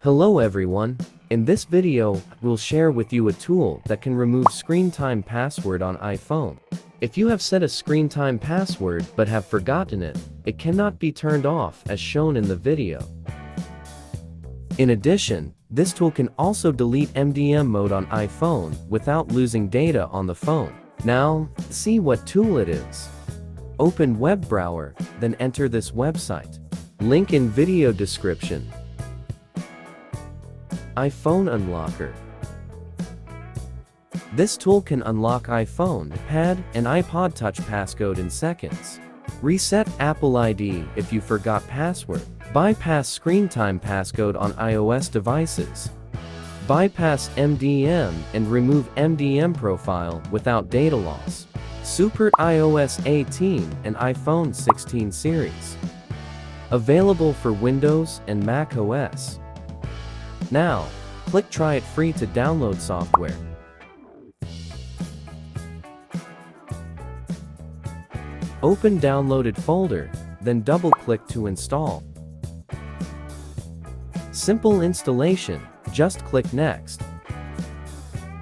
Hello everyone, in this video, we'll share with you a tool that can remove screen time password on iPhone. If you have set a screen time password but have forgotten it, it cannot be turned off as shown in the video. In addition, this tool can also delete MDM mode on iPhone without losing data on the phone. Now, see what tool it is. Open web browser, then enter this website. Link in video description. iPhone Unlocker. This tool can unlock iPhone, iPad, and iPod Touch passcode in seconds. Reset Apple ID if you forgot password. Bypass screen time passcode on iOS devices. Bypass MDM and remove MDM profile without data loss. Support iOS 18 and iPhone 16 series. Available for Windows and Mac OS. Now, click Try it free to download software. Open downloaded folder, then double-click to install. Simple installation, just click Next.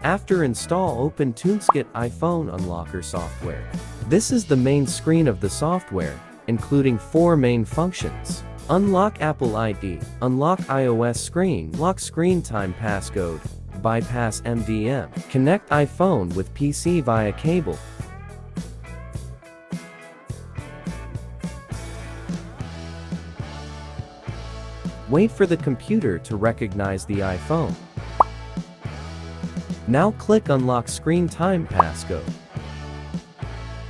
After install, open Tuneskit iPhone Unlocker software. This is the main screen of the software, including 4 main functions. Unlock Apple ID, unlock iOS screen, lock screen time passcode, bypass MDM, connect iPhone with PC via cable. Wait for the computer to recognize the iPhone. Now click Unlock Screen Time Passcode.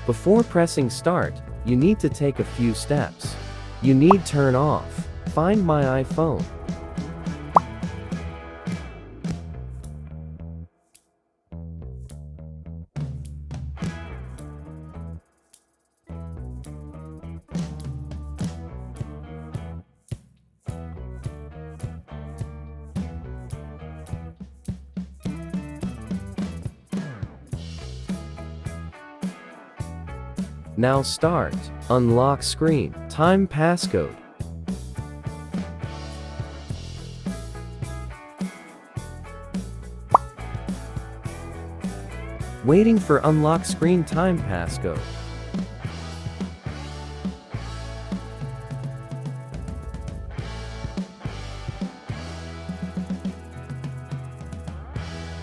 Before pressing Start, you need to take a few steps. You need turn off. Find My iPhone. Now start. Unlock screen time passcode. Waiting for unlock screen time passcode.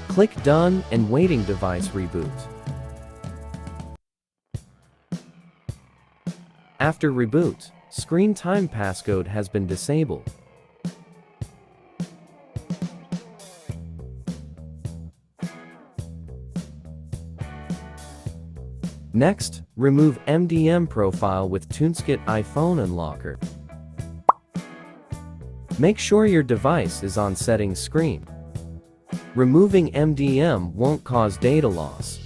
Click Done and waiting device reboot. After reboot, screen time passcode has been disabled. Next, remove MDM profile with Tuneskit iPhone Unlocker. Make sure your device is on settings screen. Removing MDM won't cause data loss.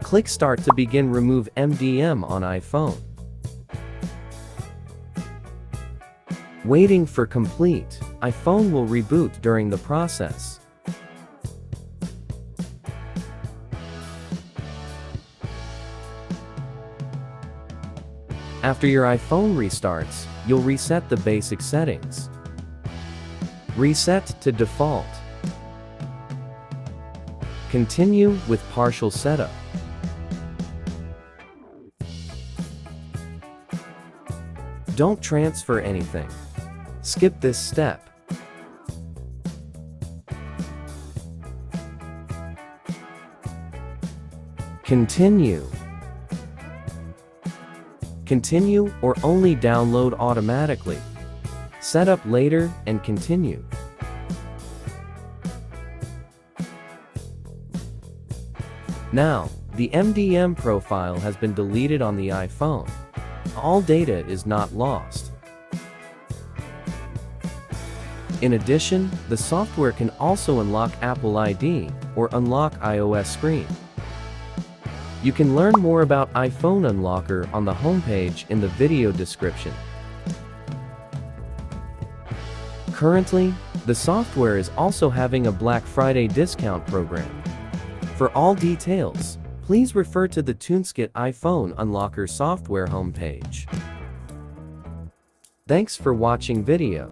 Click Start to begin remove MDM on iPhone. Waiting for complete. iPhone will reboot during the process. After your iPhone restarts, you'll reset the basic settings. Reset to default. Continue with partial setup. Don't transfer anything. Skip this step. Continue. Continue or only download automatically. Set up later and continue. Now, the MDM profile has been deleted on the iPhone. All data is not lost. In addition, the software can also unlock Apple ID or unlock iOS screen. You can learn more about iPhone Unlocker on the homepage in the video description. Currently, the software is also having a Black Friday discount program. For all details, please refer to the Tuneskit iPhone Unlocker software homepage. Thanks for watching video.